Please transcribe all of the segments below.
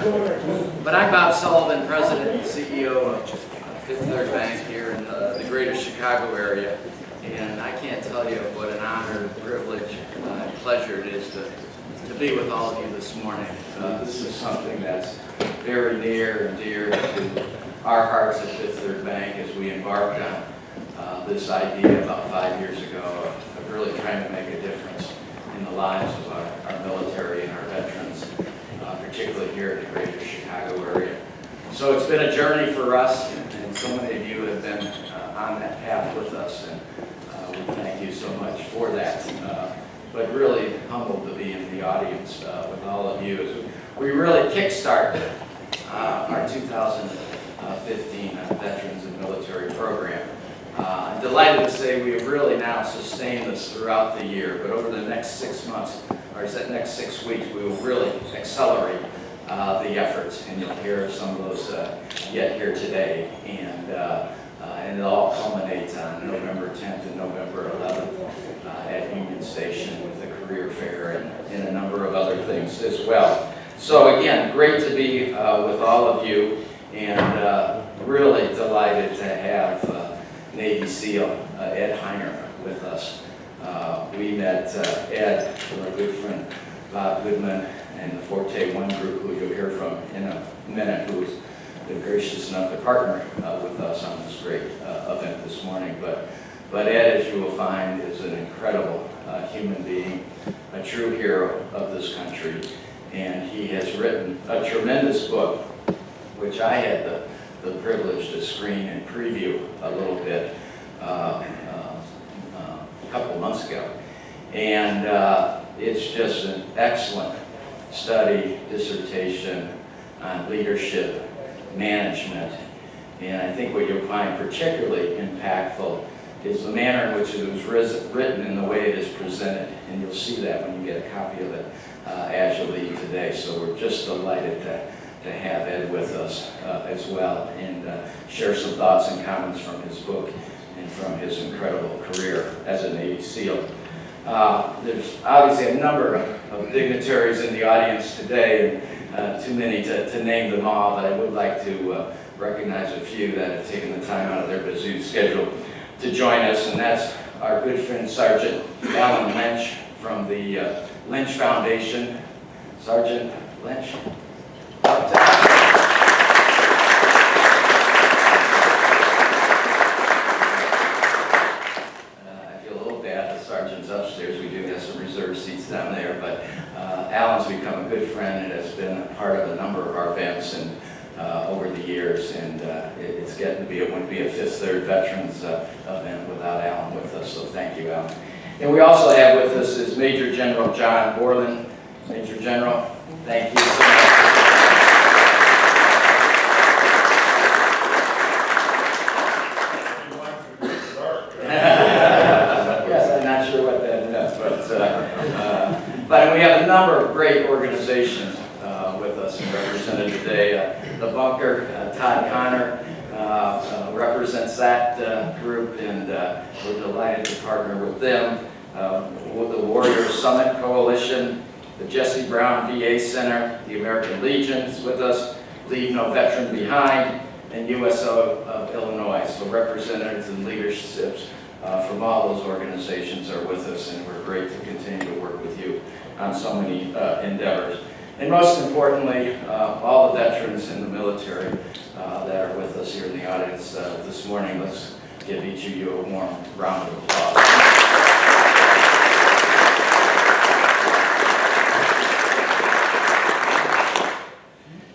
But I'm Bob Sullivan, President and CEO of Fifth Third Bank here in the greater Chicago area. And I can't tell you what an honor, privilege, and pleasure it is to be with all of you this morning. This is something that's very near and dear to our hearts at Fifth Third Bank as we embarked on this idea about 5 years ago of really trying to make a difference in the lives of our military and our veterans, particularly here in the greater Chicago area. So it's been a journey for us, and so many of you have been on that path with us, and we thank you so much for that. But really humbled to be in the audience with all of you as we really kickstarted our 2015 Veterans and Military Program. I'm delighted to say we have really now sustained this throughout the year, but over the next 6 months, or next 6 weeks, we will really accelerate the efforts, and you'll hear some of those yet here today. And it all culminates on November 10th and November 11th at Union Station with the career fair and a number of other things as well. So again, great to be with all of you, and really delighted to have Navy SEAL Ed Hiner with us. We met Ed through our good friend Bob Goodman and the FortéONE group, who you'll hear from in a minute, who's been gracious enough to partner with us on this great event this morning. But Ed, as you will find, is an incredible human being, a true hero of this country, and he has written a tremendous book, which I had the privilege to screen and preview a little bit a couple months ago. And it's just an excellent study, dissertation on leadership, management, and I think what you'll find particularly impactful is the manner in which it was written and the way it is presented, and you'll see that when you get a copy of it as you leave today. So we're just delighted to have Ed with us as well, and share some thoughts and comments from his book and from his incredible career as a Navy SEAL. There's obviously a number of dignitaries in the audience today, and too many to name them all, but I would like to recognize a few that have taken the time out of their busy schedule to join us, and that's our good friend Sergeant Alan Lynch from the Lynch Foundation. Sergeant Lynch. Upstairs, we do have some reserved seats down there, but Alan's become a good friend and has been a part of a number of our events and over the years, and it's getting to be, it wouldn't be a Fifth Third Veterans event without Alan with us, so thank you, Alan. And we also have with us is Major General John Borland. Major General, thank you so much. But we have a number of great organizations with us and represented today. The Bunker, Todd Connor represents that group, and we're delighted to partner with them. With the Warrior Summit Coalition, the Jesse Brown VA Center, the American Legion is with us, Leave No Veteran Behind, and USO of Illinois. So representatives and leaderships from all those organizations are with us, and we're great to continue to work with you on so many endeavors. And most importantly, all the veterans in the military that are with us here in the audience this morning. Let's give each of you a warm round of applause.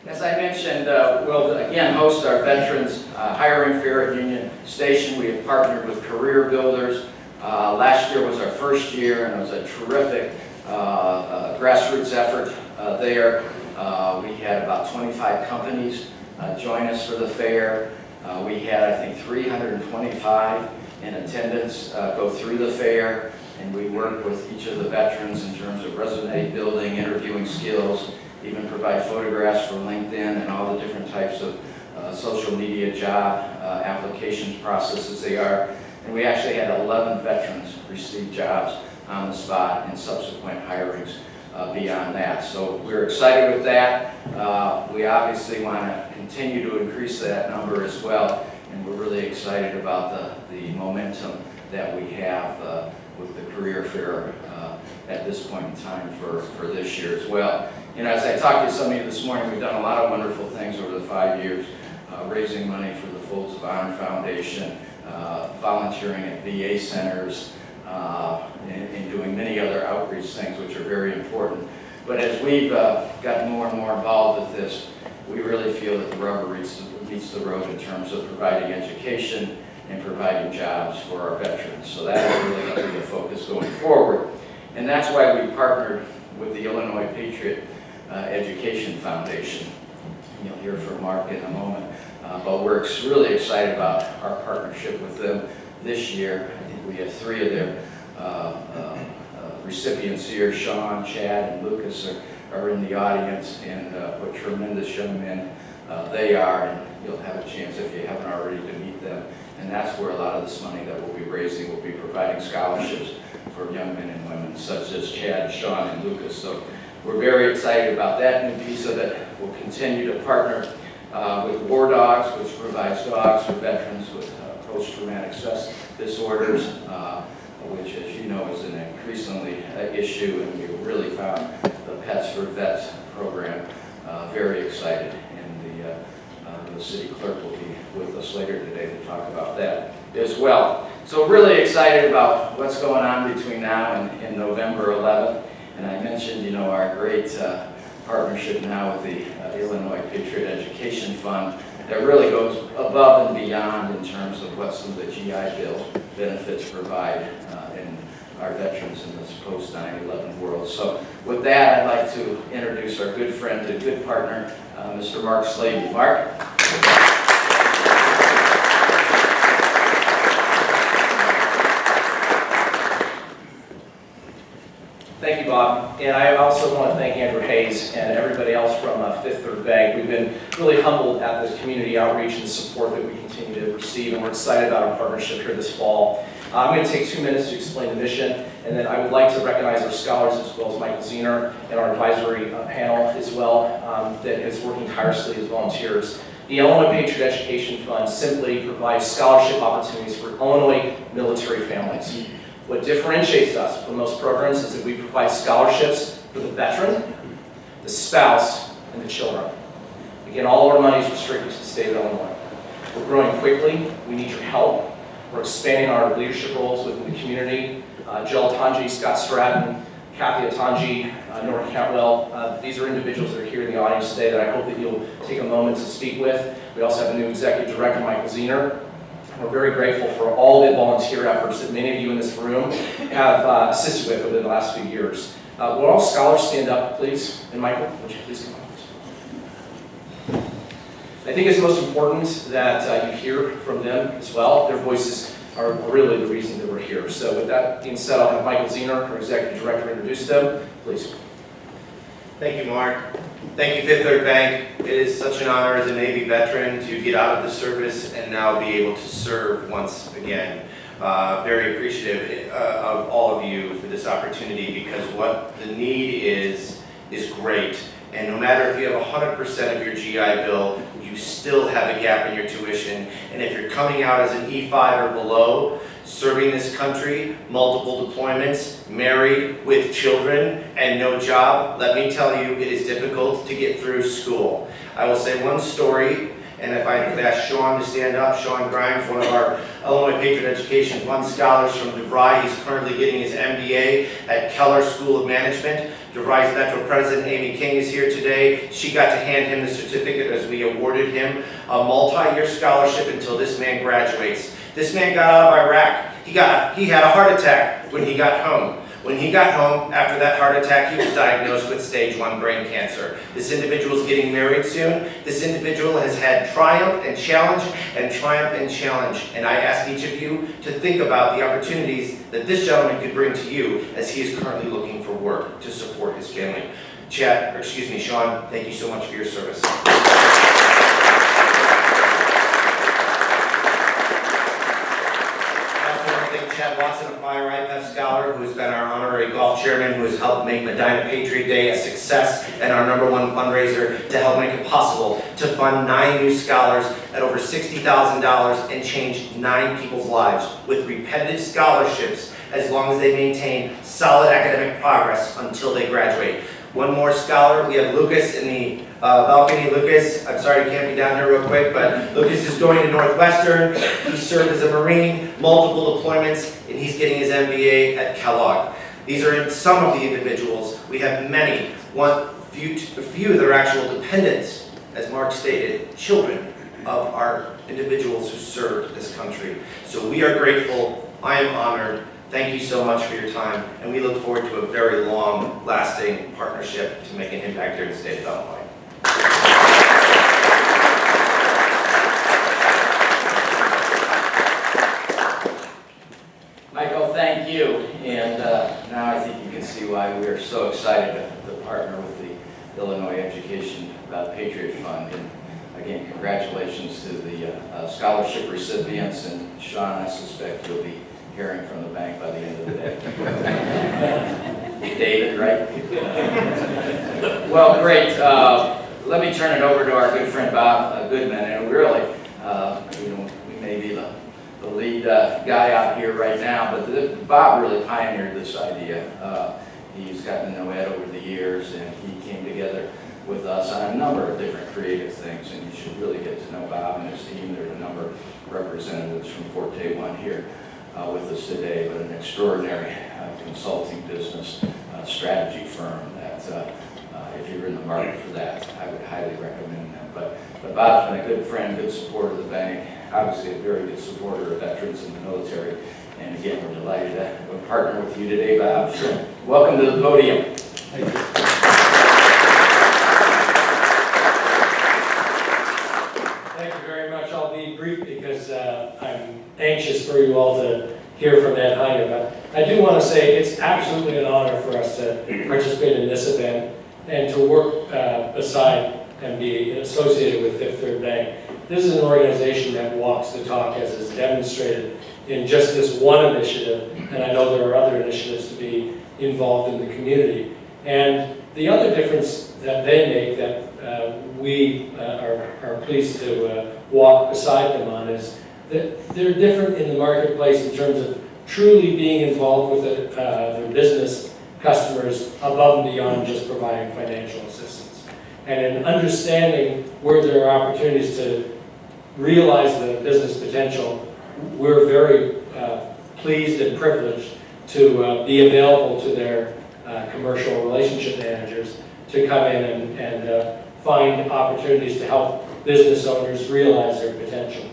As I mentioned, we'll again host our Veterans Hiring Fair at Union Station. We have partnered with Career Builders. Last year was our first year, and it was a terrific grassroots effort there. We had about 25 companies join us for the fair. We had, I think, 325 in attendance go through the fair, and we worked with each of the veterans in terms of resume building, interviewing skills, even provide photographs for LinkedIn and all the different types of social media job applications processes they are. And we actually had 11 veterans receive jobs on the spot in subsequent hirings beyond that. So we're excited with that. We obviously want to continue to increase that number as well, and we're really excited about the momentum that we have with the career fair at this point in time for this year as well. You know, as I talked to some of you this morning, we've done a lot of wonderful things over the 5 years, raising money for the Folds of Honor Foundation, volunteering at VA centers, and doing many other outreach things which are very important. But as we've gotten more and more involved with this, we really feel that the rubber meets the road in terms of providing education and providing jobs for our veterans. So that is really going to be the focus going forward. And that's why we partnered with the Illinois Patriot Education Foundation. You'll hear from Mark in a moment. But we're really excited about our partnership with them this year. I think we have 3 of their recipients here. Sean, Chad, and Lucas are in the audience, and what tremendous young men they are. And you'll have a chance, if you haven't already, to meet them. And that's where a lot of this money that we'll be raising will be providing scholarships for young men and women such as Chad, Sean, and Lucas. So we're very excited about that new piece of it. We'll continue to partner with War Dogs, which provides dogs for veterans with post-traumatic stress disorders, which, as you know, is an increasingly issue, and we really found the Pets for Vets program very excited. And the city clerk will be with us later today to talk about that as well. So really excited about what's going on between now and November 11th. And I mentioned, you know, our great partnership now with the Illinois Patriot Education Fund that really goes above and beyond in terms of what some of the GI Bill benefits provide in our veterans in this post 9/11 world. So with that, I'd like to introduce our good friend and good partner, Mr. Mark Slavey. Mark? Thank you, Bob. And I also want to thank Andrew Hayes and everybody else from Fifth Third Bank. We've been really humbled at this community outreach and support that we continue to receive, and we're excited about our partnership here this fall. I'm going to take 2 minutes to explain the mission, and then I would like to recognize our scholars as well as Michael Zener and our advisory panel as well that is working tirelessly as volunteers. The Illinois Patriot Education Fund simply provides scholarship opportunities for Illinois military families. What differentiates us from most programs is that we provide scholarships for the veteran, the spouse, and the children. Again, all of our money is restricted to the state of Illinois. We're growing quickly. We need your help. We're expanding our leadership roles within the community. Jill Atanji, Scott Stratton, Kathy Atanji, Nora Cantwell. These are individuals that are here in the audience today that I hope that you'll take a moment to speak with. We also have a new executive director, Michael Zener. We're very grateful for all the volunteer efforts that many of you in this room have assisted with over the last few years. Will all scholars stand up, please? And Michael, would you please come up? I think it's most important that you hear from them as well. Their voices are really the reason that we're here. So with that being said, I'll have Michael Zener, our Executive Director, introduce them. Please. Thank you, Mark. Thank you, Fifth Third Bank. It is such an honor as a Navy veteran to get out of the service and now be able to serve once again. Very appreciative of all of you for this opportunity, because what the need is great. And no matter if you have 100% of your GI Bill, you still have a gap in your tuition. And if you're coming out as an E5 or below, serving this country, multiple deployments, married with children, and no job, let me tell you, it is difficult to get through school. I will say one story, and if I could ask Sean to stand up. Sean Grimes, one of our Illinois Patriot Education Fund scholars from DeVry. He's currently getting his MBA at Keller School of Management. DeVry's Metro President, Amy King, is here today. She got to hand him the certificate as we awarded him a multi-year scholarship until this man graduates. This man got out of Iraq. He had a heart attack when he got home. When he got home, after that heart attack, he was diagnosed with stage 1 brain cancer. This individual is getting married soon. This individual has had triumph and challenge and triumph and challenge. And I ask each of you to think about the opportunities that this gentleman could bring to you as he is currently looking for work to support his family. Sean, thank you so much for your service. Chad Watson, a prior IPEF scholar who has been our honorary great golf chairman who has helped make Medina Patriot Day a success and our #1 fundraiser to help make it possible to fund 9 new scholars at over $60,000 and change 9 people's lives with repetitive scholarships as long as they maintain solid academic progress until they graduate. One more scholar, we have Lucas in the balcony. Lucas, I'm sorry you can't be down here real quick, but Lucas is going to Northwestern. He served as a Marine, multiple deployments, and he's getting his MBA at Kellogg. These are some of the individuals. We have many. A few that are actual dependents, as Mark stated, children of our individuals who served this country. So we are grateful. I am honored. Thank you so much for your time, and we look forward to a very long-lasting partnership to make an impact here in the state of Illinois. Michael, thank you. And now I think you can see why we are so excited to partner with the Illinois Education Patriot Fund. And again, congratulations to the scholarship recipients. And Sean, I suspect you'll be hearing from the bank by the end of the day. David, right? Well, great. Let me turn it over to our good friend Bob Goodman. And really, we may be the lead guy out here right now, but Bob really pioneered this idea. He's gotten to know Ed over the years, and he came together with us on a number of different creative things, and you should really get to know Bob and his team. There's a number of representatives from FortéONE here with us today, but an extraordinary consulting business strategy firm that if you're in the market for that, I would highly recommend them. But Bob's been a good friend, good supporter of the bank, obviously a very good supporter of veterans in the military, and again, we're delighted to partner with you today, Bob. So welcome to the podium. Thank you. Thank you very much. I'll be brief because I'm anxious for you all to hear from Ed Hiner. But I do want to say it's absolutely an honor for us to participate in this event and to work beside and be associated with Fifth Third Bank. This is an organization that walks the talk, as is demonstrated in just this one initiative, and I know there are other initiatives to be involved in the community. And the other difference that they make that we are pleased to walk beside them on is that they're different in the marketplace in terms of truly being involved with their business customers above and beyond just providing financial assistance. And in understanding where there are opportunities to realize the business potential, we're very pleased and privileged to be available to their commercial relationship managers to come in and find opportunities to help business owners realize their potential.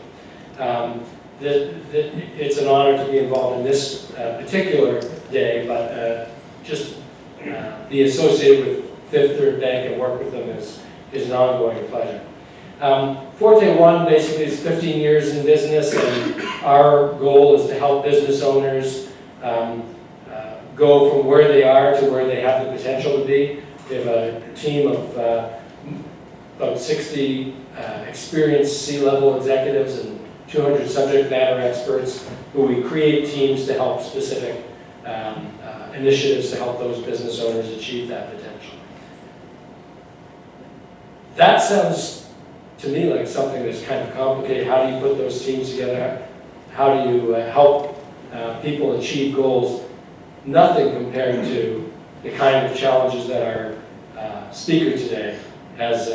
It's an honor to be involved in this particular day, but just be associated with Fifth Third Bank and work with them is an ongoing pleasure. FortéONE basically is 15 years in business, and our goal is to help business owners go from where they are to where they have the potential to be. We have a team of about 60 experienced C-level executives and 200 subject matter experts who we create teams to help specific initiatives to help those business owners achieve that potential. That sounds to me like something that's kind of complicated. How do you put those teams together? How do you help people achieve goals? Nothing compared to the kind of challenges that our speaker today has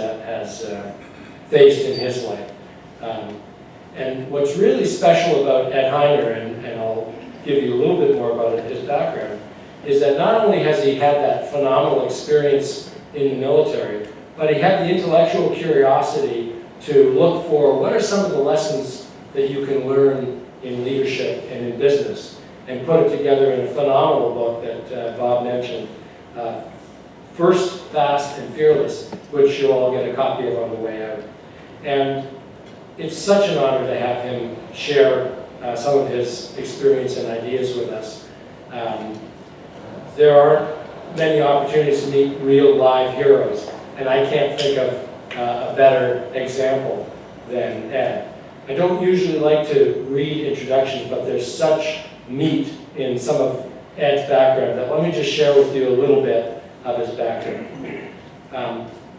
faced in his life. And what's really special about Ed Hiner, and I'll give you a little bit more about his background, is that not only has he had that phenomenal experience in the military, but he had the intellectual curiosity to look for what are some of the lessons that you can learn in leadership and in business, and put it together in a phenomenal book that Bob mentioned, First, Fast, and Fearless, which you'll all get a copy of on the way out. And it's such an honor to have him share some of his experience and ideas with us. There aren't many opportunities to meet real live heroes, and I can't think of a better example than Ed. I don't usually like to read introductions, but there's such meat in some of Ed's background, let me just share with you a little bit of his background.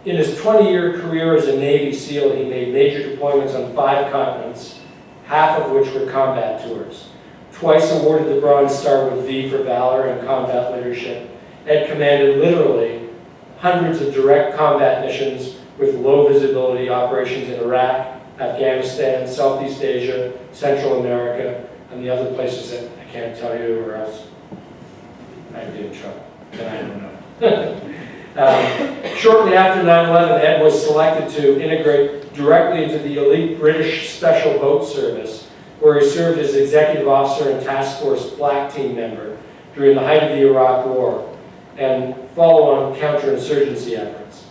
In his 20-year career as a Navy SEAL, he made major deployments on 5 continents, half of which were combat tours. Twice awarded the Bronze Star with V for valor and combat leadership, Ed commanded literally hundreds of direct combat missions with low visibility operations in Iraq, Afghanistan, Southeast Asia, Central America, and the other places that I can't tell you, or else I'd be in trouble, and I don't know. Shortly after 9/11, Ed was selected to integrate directly into the elite British Special Boat Service, where he served as Executive Officer and Task Force Black Team member during the height of the Iraq War and follow-on counterinsurgency efforts.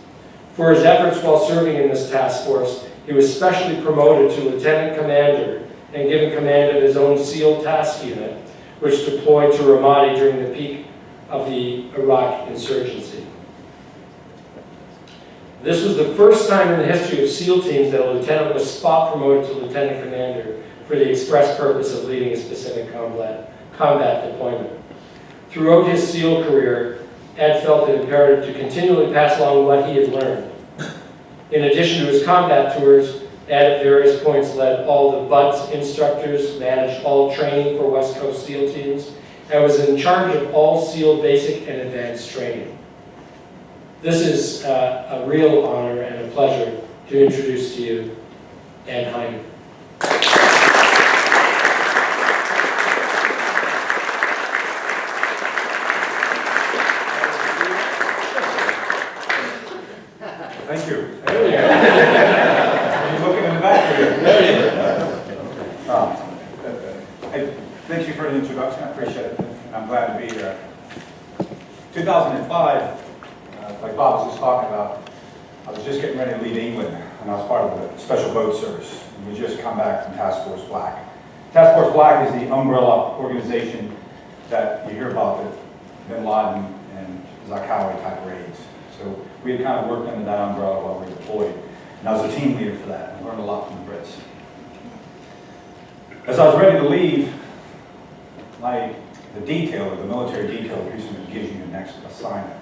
For his efforts while serving in this task force, he was specially promoted to Lieutenant Commander and given command of his own SEAL task unit, which deployed to Ramadi during the peak of the Iraq insurgency. This was the first time in the history of SEAL teams that a lieutenant was spot promoted to lieutenant commander for the express purpose of leading a specific combat deployment. Throughout his SEAL career, Ed felt it imperative to continually pass along what he had learned. In addition to his combat tours, Ed at various points led all the BUDS instructors, managed all training for West Coast SEAL teams, and was in charge of all SEAL basic and advanced training. This is a real honor and a pleasure to introduce to you Ed Hiner. Thank you. There you go. Are you looking in the back here? Thank you for the introduction. I appreciate it. And I'm glad to be here. 2005, like Bob was just talking about, I was just getting ready to leave England, and I was part of the Special Boat Service. And we just come back from Task Force Black. Task Force Black is the umbrella organization that you hear about, the Bin Laden and Zarqawi type raids. So we had kind of worked under that umbrella while we were deployed. And I was a team leader for that. I learned a lot from the Brits. As I was ready to leave, the military detail who gives you your next assignment,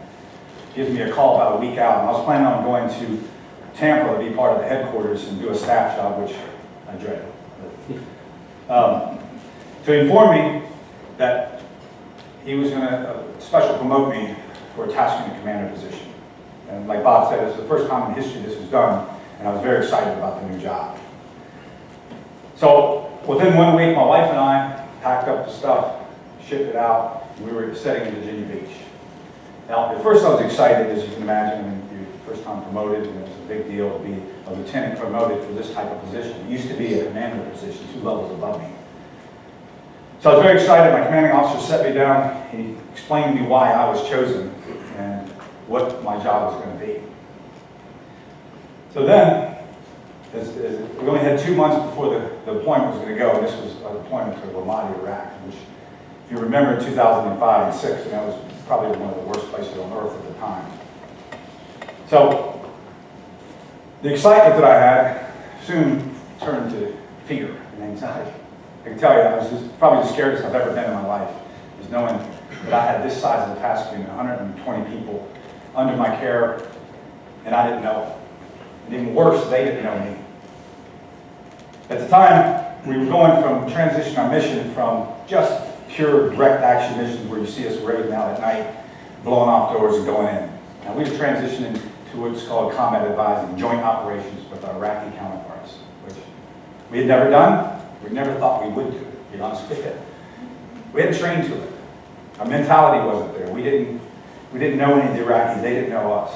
gives me a call about a week out. And I was planning on going to Tampa to be part of the headquarters and do a staff job, which I dreaded. To inform me that he was going to special promote me for a task unit commander position. And like Bob said, it's the first time in history this was done, and I was very excited about the new job. So within 1 week, my wife and I packed up the stuff, shipped it out, and we were setting in Virginia Beach. Now, at first I was excited, as you can imagine. I mean, you're first time promoted, and it was a big deal to be a lieutenant promoted for this type of position. It used to be a commander position, 2 levels above me. So I was very excited. My commanding officer set me down. He explained to me why I was chosen and what my job was going to be. So then, we only had 2 months before the deployment was going to go, and this was a deployment to Ramadi, Iraq, which, if you remember, in 2005 and 6, and that was probably one of the worst places on earth at the time. So, the excitement that I had soon turned to fear and anxiety. I can tell you, I was probably the scariest I've ever been in my life, is knowing that I had this size of a task unit, 120 people under my care, and I didn't know. And even worse, they didn't know me. At the time, we were going from transition our mission from just pure direct action missions where you see us raiding out at night, blowing off doors and going in. Now we were transitioning to what's called combat advising, joint operations with our Iraqi counterparts, which we had never done, we never thought we would do, to be honest with you. We hadn't trained to it. Our mentality wasn't there. We didn't know any of the Iraqis, they didn't know us.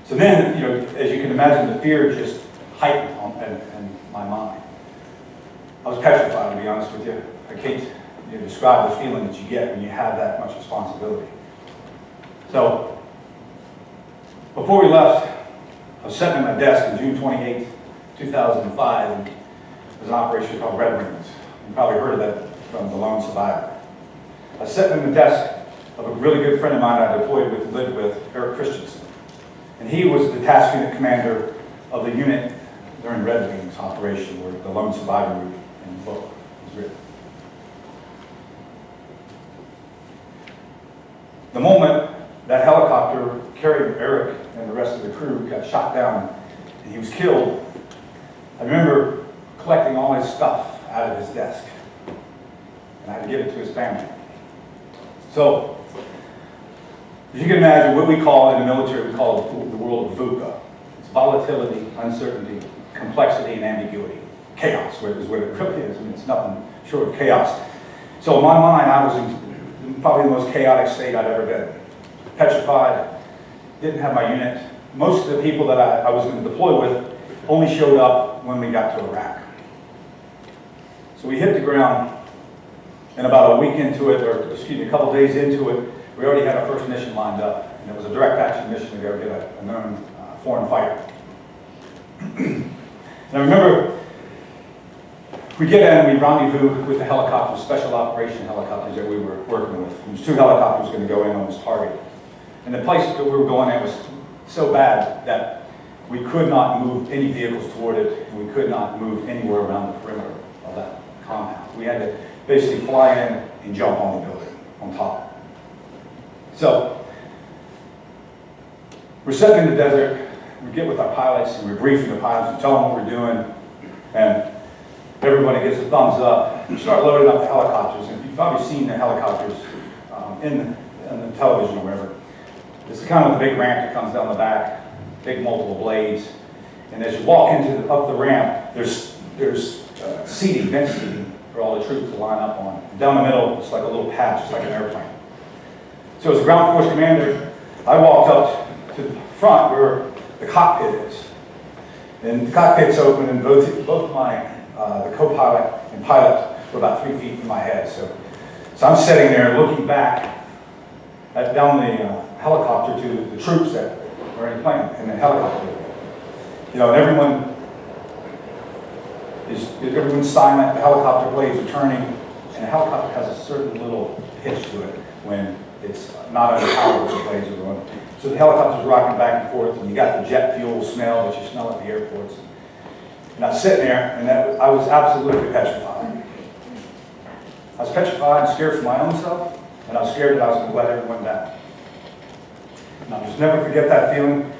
So then, as you can imagine, the fear just heightened in my mind. I was petrified, to be honest with you. I can't describe the feeling that you get when you have that much responsibility. So, before we left, I was sitting at my desk on June 28, 2005, and there's an operation called Red Wings. You probably heard of that from the Lone Survivor. I was sitting at the desk of a really good friend of mine I deployed with, lived with, Eric Christensen. And he was the task unit commander of the unit during Red Wings operation, where the Lone Survivor group in the book was written. The moment that helicopter carrying Eric and the rest of the crew got shot down and he was killed, I remember collecting all his stuff out of his desk. And I had to give it to his family. So, as you can imagine, what we call in the military, we call it the world of VUCA. It's volatility, uncertainty, complexity, and ambiguity. Chaos is what it really is. I mean, it's nothing short of chaos. So in my mind, I was in probably the most chaotic state I'd ever been. Petrified, didn't have my unit. Most of the people that I was going to deploy with only showed up when we got to Iraq. So we hit the ground, and about a week into it, or excuse me, a couple days into it, we already had our first mission lined up. And it was a direct action mission to go get a known foreign fighter. And I remember we get in, we rendezvous with the helicopters, special operation helicopters that we were working with. There was 2 helicopters going to go in on this target. And the place that we were going at was so bad that we could not move any vehicles toward it, and we could not move anywhere around the perimeter of that compound. We had to basically fly in and jump on the building, on top. So, we're sitting in the desert, we get with our pilots, and we're briefing the pilots, we tell them what we're doing, and everybody gives a thumbs up. We start loading up the helicopters, and you've probably seen the helicopters in the television or wherever. This is kind of the big ramp that comes down the back, big multiple blades, and as you walk up the ramp, there's seating, bench seating for all the troops to line up on. And down the middle, it's like a little patch, it's like an airplane. So as a ground force commander, I walked up to the front where the cockpit is. And the cockpit's open, and both my the co-pilot and pilot were about 3 feet from my head. So I'm sitting there looking back down the helicopter to the troops that were in the plane, in the helicopter. You know, and everyone's silent, the helicopter blades are turning, and the helicopter has a certain little pitch to it when it's not under power, the blades are going. So the helicopter's rocking back and forth, and you got the jet fuel smell that you smell at the airports. And I was sitting there, and I was absolutely petrified. I was petrified and scared for my own self, and I was scared that I was going to let everyone down. And I'll just never forget that feeling.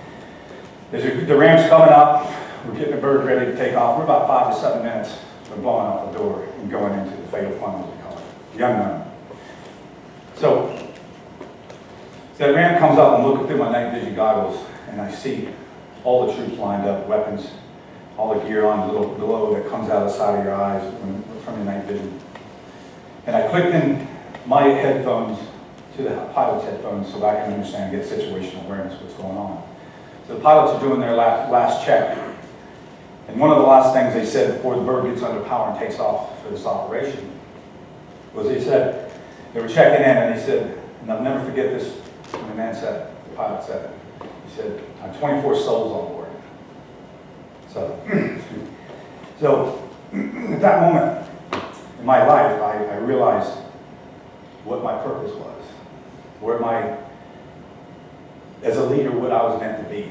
As the ramp's coming up, we're getting the bird ready to take off. We're about 5 to 7 minutes from blowing out the door and going into the fatal funnel, as we call it, the unknown. So that ramp comes up, and I'm looking through my night vision goggles, and I see all the troops lined up, weapons, all the gear on, the little glow that comes out of the side of your eyes from your night vision. And I clicked in my headphones to the pilot's headphones so I can understand, get situational awareness, what's going on. So the pilots are doing their last check. And one of the last things they said before the bird gets under power and takes off for this operation was they said, they were checking in, and they said, and I'll never forget this, when the man said it, the pilot said it, he said, I have 24 souls on board. So at that moment in my life, I realized what my purpose was, as a leader, what I was meant to be.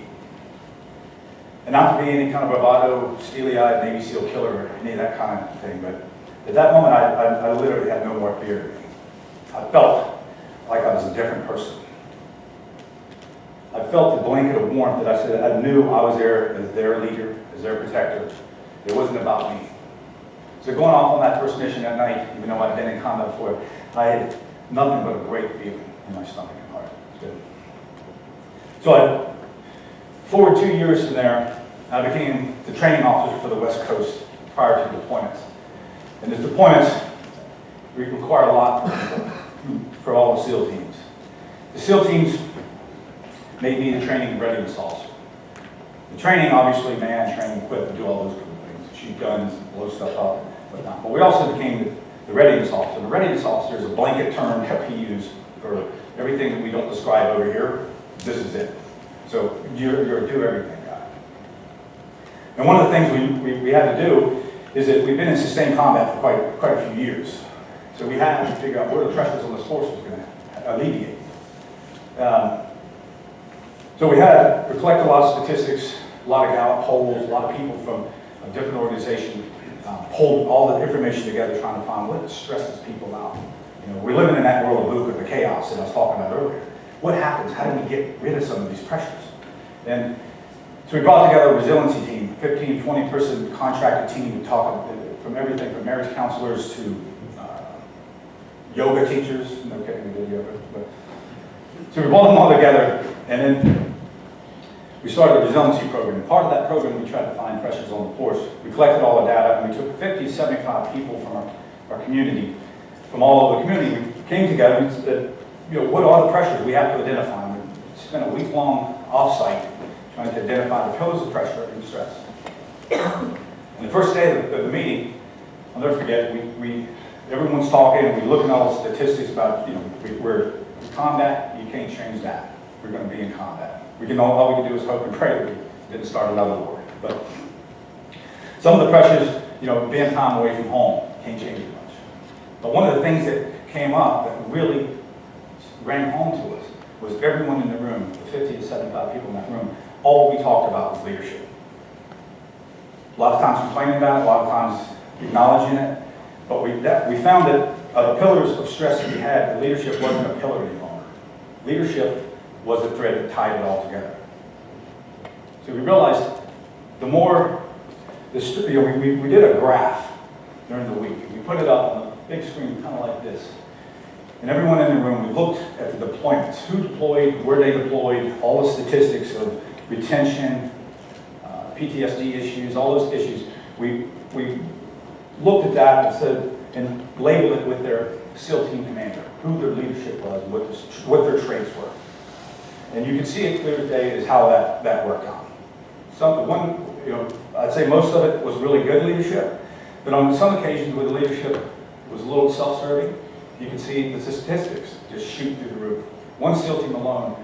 And not to be any kind of bravado, steely-eyed Navy SEAL killer or any of that kind of thing, but at that moment, I literally had no more fear. I felt like I was a different person. I felt the blanket of warmth that I said, I knew I was there as their leader, as their protector. It wasn't about me. So going off on that first mission that night, even though I'd been in combat before, I had nothing but a great feeling in my stomach and heart. It was good. So forward 2 years from there, I became the training officer for the West Coast prior to deployments. And these deployments require a lot for all the SEAL teams. The SEAL teams made me the training and readiness officer. The training, obviously, man, train, equip, do all those kind of things, shoot guns, blow stuff up, whatnot. But we also became the readiness officer. The readiness officer is a blanket term that we use for everything that we don't describe over here. This is it. So you're a do everything guy. And one of the things we had to do is that we've been in sustained combat for quite a few years. So we had to figure out where the pressures on this force was going to alleviate. So we had to collect a lot of statistics, a lot of Gallup polls, a lot of people from a different organization pulled all the information together trying to find what stresses people out. You know, we're living in that world of VUCA, the chaos that I was talking about earlier. what happens? How do we get rid of some of these pressures? And so we brought together a resiliency team, 15, 20-person contracted team to talk from everything from marriage counselors to yoga teachers. No kidding, we did yoga. But, so we brought them all together, and then we started a resiliency program. Part of that program, we tried to find pressures on the force. We collected all the data, and we took 50, 75 people from our community, from all over the community. We came together and said, what are the pressures we have to identify? We spent a week-long off-site trying to identify the pillars of pressure and stress. And the first day of the meeting, I'll never forget, everyone's talking, and we look at all the statistics about, we're in combat, you can't change that. We're going to be in combat. All we can do is hope and pray that we didn't start another war. But some of the pressures, being time away from home, can't change it much. But one of the things that came up that really rang home to us was everyone in the room, the 50 to 75 people in that room, all we talked about was leadership. A lot of times complaining about it, a lot of times acknowledging it, but we found that the pillars of stress that we had, the leadership wasn't a pillar any longer. Leadership was the thread that tied it all together. So we realized the more, we did a graph during the week. We put it up on a big screen, kind of like this. And everyone in the room, we looked at the deployments, who deployed, where they deployed, all the statistics of retention, PTSD issues, all those issues. We looked at that and said, and labeled it with their SEAL team commander, who their leadership was, what their traits were. And you can see it clear as day is how that worked out. I'd say most of it was really good leadership, but on some occasions where the leadership was a little self-serving, you can see the statistics just shoot through the roof. One SEAL team alone,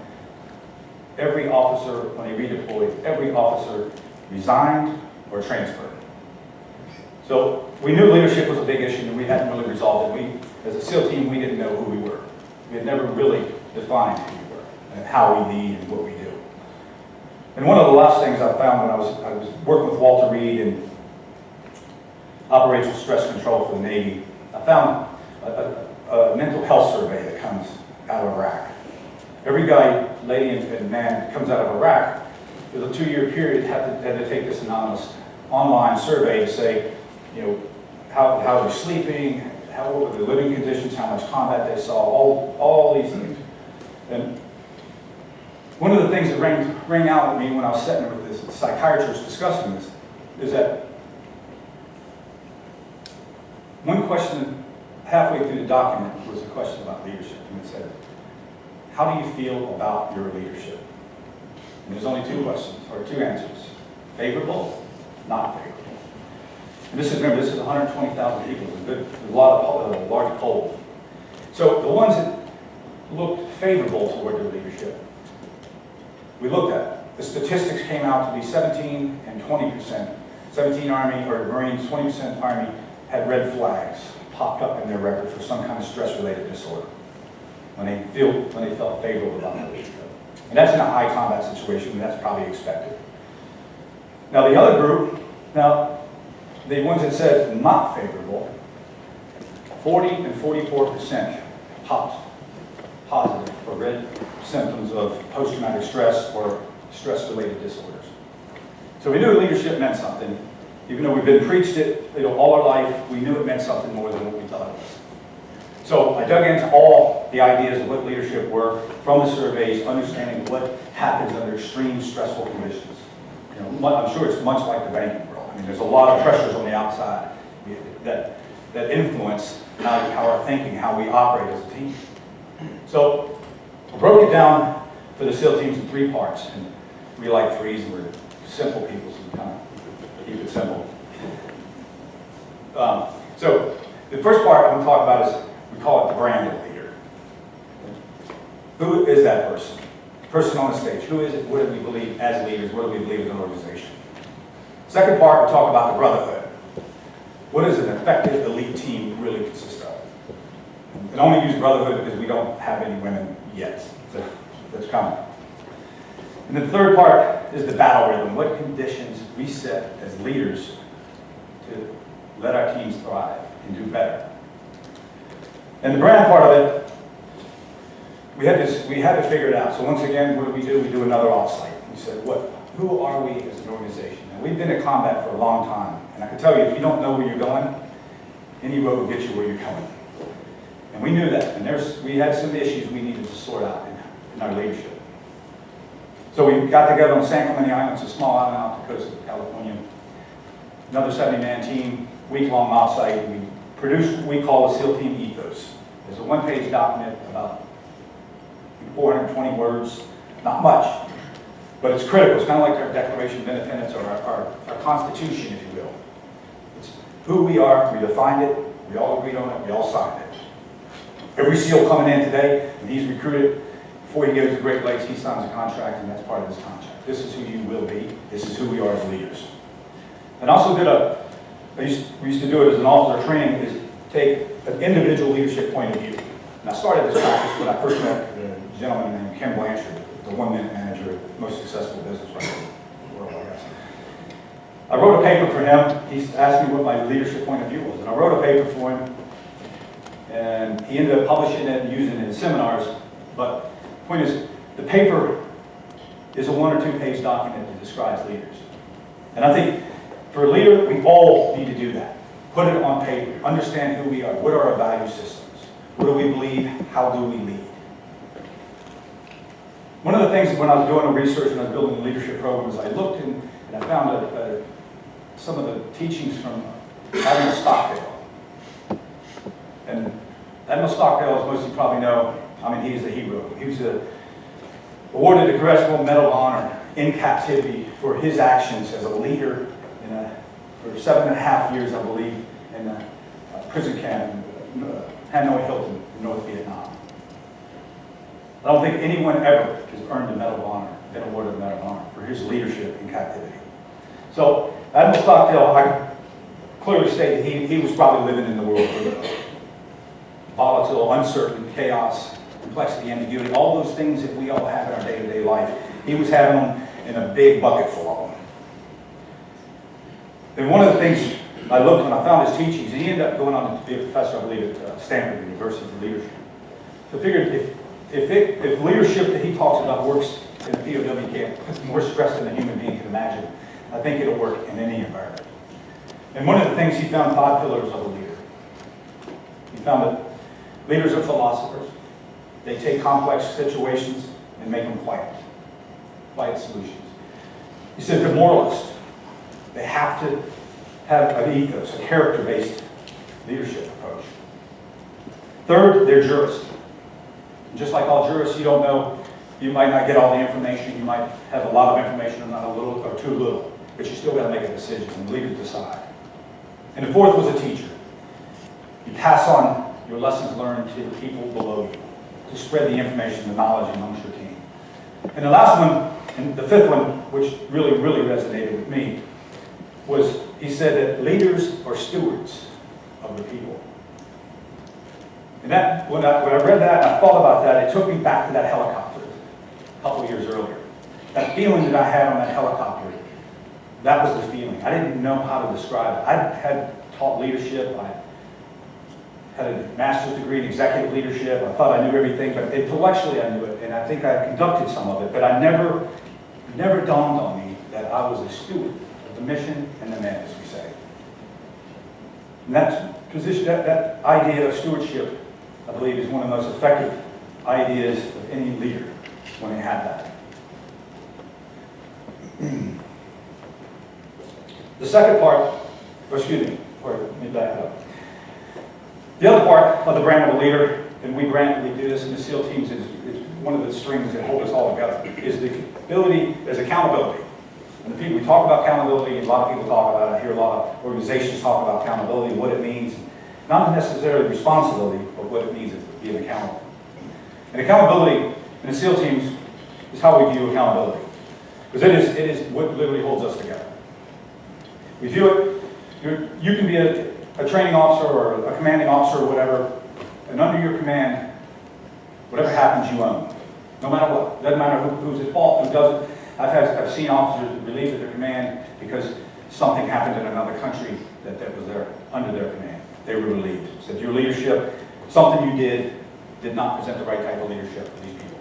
every officer, when they redeployed, every officer resigned or transferred. So we knew leadership was a big issue and we hadn't really resolved it. As a SEAL team, we didn't know who we were. We had never really defined who we were and how we lead and what we do. And one of the last things I found when I was working with Walter Reed in operational stress control for the Navy, I found a mental health survey that comes out of Iraq. Every guy, lady, and man that comes out of Iraq, for the 2-year period, had to take this anonymous online survey to say, how they're sleeping, what were the living conditions, how much combat they saw, all these things. And one of the things that rang out at me when I was sitting with this psychiatrist discussing this is that one question halfway through the document was a question about leadership, and it said, how do you feel about your leadership? And there's only 2 questions, or 2 answers. Favorable, not favorable. And this is 120,000 people. It's a large poll. So the ones that looked favorable toward their leadership, we looked at. The statistics came out to be 17 and 20%. 17 Army or Marines, 20% Army had red flags popped up in their record for some kind of stress-related disorder when they felt favorable about their leadership. And that's in a high combat situation, and that's probably expected. Now the other group, the ones that said not favorable, 40 and 44% popped positive for red symptoms of post-traumatic stress or stress-related disorders. So we knew leadership meant something. Even though we've been preached it all our life, we knew it meant something more than what we thought it was. So I dug into all the ideas of what leadership were from the surveys, understanding what happens under extreme stressful conditions. I'm sure it's much like the banking world. I mean, there's a lot of pressures on the outside that influence how our thinking, how we operate as a team. So I broke it down for the SEAL teams in 3 parts, and we like 3s, and we're simple people, so we kind of keep it simple. So the first part I'm going to talk about is, we call it the brand of leader. Who is that person? Person on the stage. Who is it? What do we believe as leaders? What do we believe as an organization? Second part, we'll talk about the brotherhood. What does an effective elite team really consist of? And I only use brotherhood because we don't have any women yet. So that's coming. And the third part is the battle rhythm. What conditions we set as leaders to let our teams thrive and do better. And the brand part of it, we had to figure it out. So once again, what do? We do another offsite. We said, who are we as an organization? And we've been in combat for a long time. And I can tell you, if you don't know where you're going, any road will get you where you're going. And we knew that. And we had some issues we needed to sort out in our leadership. So we got together on San Clemente Island, it's a small island off the coast of California. Another 70-man team, week-long offsite. We produced what we call the SEAL Team Ethos. There's a one-page document about 420 words, not much, but it's critical. It's kind of like our Declaration of Independence or our Constitution, if you will. It's who we are, we defined it, we all agreed on it, we all signed it. Every SEAL coming in today, when he's recruited, before he goes to Great Lakes, he signs a contract, and that's part of his contract. This is who you will be. This is who we are as leaders. And also we used to do it as an officer training, is take an individual leadership point of view. And I started this practice when I first met a gentleman named Ken Blanchard, the one-minute manager, most successful business right in the world, I guess. I wrote a paper for him. He asked me what my leadership point of view was, and I wrote a paper for him, and he ended up publishing it and using it in seminars. But the point is, the paper is a 1 or 2 page document that describes leaders. And I think for a leader, we all need to do that. Put it on paper, understand who we are, what are our value systems, what do we believe, how do we lead. One of the things when I was doing the research and I was building the leadership programs, I looked and I found some of the teachings from Admiral Stockdale. And Admiral Stockdale, as most of you probably know, I mean, he's a hero. He was awarded the Congressional Medal of Honor in captivity for his actions as a leader for 7.5 years, I believe, in a prison camp in Hanoi Hilton in North Vietnam. I don't think anyone ever has earned a Medal of Honor, been awarded a Medal of Honor for his leadership in captivity. So Admiral Stockdale, I can clearly state that he was probably living in the world of volatile, uncertain, chaos, complexity, ambiguity, all those things that we all have in our day-to-day life. He was having them in a big bucket full of them. And one of the things I looked when I found his teachings, and he ended up going on to be a professor, I believe, at Stanford University for leadership. So I figured if leadership that he talks about works in a POW camp, puts more stress than a human being can imagine, I think it'll work in any environment. And one of the things he found 5 pillars of a leader. He found that leaders are philosophers. They take complex situations and make them quiet solutions. He says they're moralists. They have to have an ethos, a character-based leadership approach. Third, they're jurists. And just like all jurists, you don't know, you might not get all the information, you might have a lot of information or not a little or too little, but you still got to make a decision and leaders decide. And the fourth was a teacher. You pass on your lessons learned to the people below you, to spread the information, the knowledge amongst your team. And the last one, and the fifth one, which really, really resonated with me, was he said that leaders are stewards of the people. And that, when I read that and I thought about that, it took me back to that helicopter a couple of years earlier. That feeling that I had on that helicopter, that was the feeling. I didn't know how to describe it. I had taught leadership. I had a master's degree in executive leadership. I thought I knew everything, but intellectually I knew it, and I think I conducted some of it, but it never dawned on me that I was a steward of the mission and the man, as we say. And that idea of stewardship, I believe, is one of the most effective ideas of any leader when they have that. The second part, let me back it up. The other part of the brand of a leader, and we do this in the SEAL teams, is one of the strings that hold us all together, is the ability, is accountability. And the people, we talk about accountability, and a lot of people talk about it. I hear a lot of organizations talk about accountability, what it means. Not necessarily responsibility, but what it means is being accountable. And accountability in the SEAL teams is how we view accountability. Because it is what literally holds us together. We view it, you can be a training officer or a commanding officer or whatever, and under your command, whatever happens, you own. No matter what. Doesn't matter who's at fault, who doesn't. I've seen officers relieved of their command because something happened in another country that was under their command. They were relieved. Said your leadership, something you did did not present the right type of leadership for these people.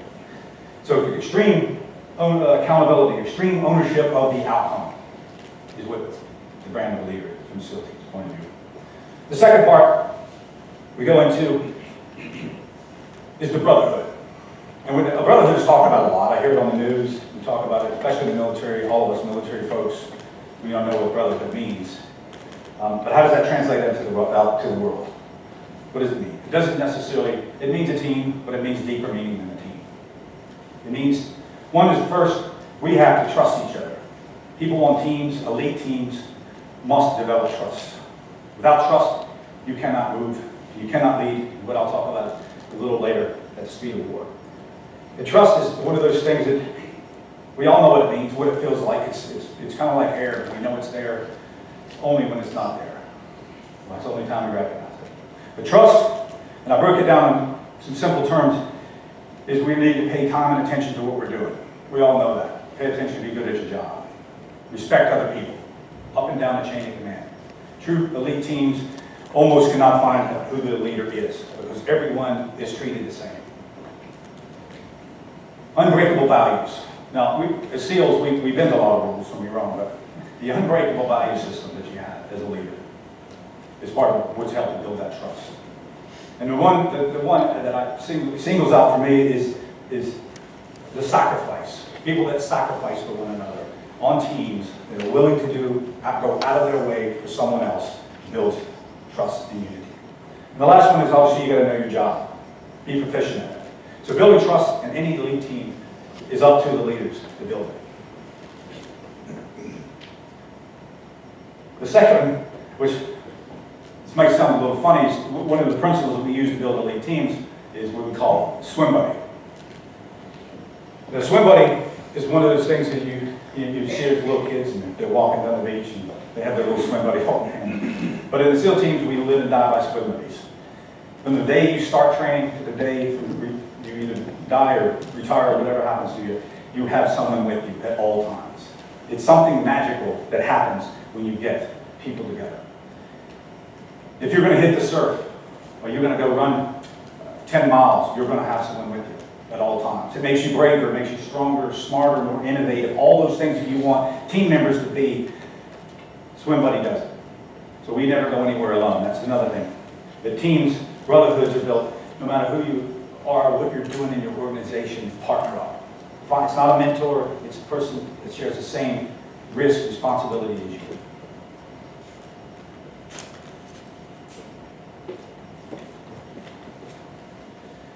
So extreme accountability, extreme ownership of the outcome is what the brand of a leader is from the SEAL team's point of view. The second part we go into is the brotherhood. And when a brotherhood is talked about a lot, I hear it on the news, we talk about it, especially in the military, all of us military folks, we don't know what brotherhood means. But how does that translate out to the world? What does it mean? It doesn't necessarily, it means a team, but it means deeper meaning than a team. It means, one is first, we have to trust each other. People on teams, elite teams, must develop trust. Without trust, you cannot move, you cannot lead, what I'll talk about a little later at the speed of war. And trust is one of those things that we all know what it means, what it feels like. It's kind of like air. We know it's there only when it's not there. Well, that's the only time we recognize it. But trust, and I broke it down in some simple terms, is we need to pay time and attention to what we're doing. We all know that. Pay attention to be good at your job. Respect other people, up and down the chain of command. True elite teams almost cannot find who the leader is because everyone is treated the same. Unbreakable values. Now, as SEALs, we bend a lot of rules, don't be wrong, but the unbreakable value system that you have as a leader is part of what's helped to build that trust. And the one that I singles out for me is the sacrifice. People that sacrifice for one another on teams that are willing to go out of their way for someone else builds trust and unity. And the last one is obviously you got to know your job. Be proficient at it. So building trust in any elite team is up to the leaders to build it. The second, which this might sound a little funny, is one of the principles that we use to build elite teams is what we call swim buddy. The swim buddy is one of those things that you see as little kids and they're walking down the beach and they have their little swim buddy holding hand. But in the SEAL teams, we live and die by swim buddies. From the day you start training to the day you either die or retire or whatever happens to you, you have someone with you at all times. It's something magical that happens when you get people together. If you're going to hit the surf or you're going to go run 10 miles, you're going to have someone with you at all times. It makes you braver, it makes you stronger, smarter, more innovative, all those things that you want team members to be. Swim buddy does it. So we never go anywhere alone. That's another thing. The teams, brotherhoods are built no matter who you are, what you're doing in your organization, partner up. It's not a mentor, it's a person that shares the same risk, responsibility as you.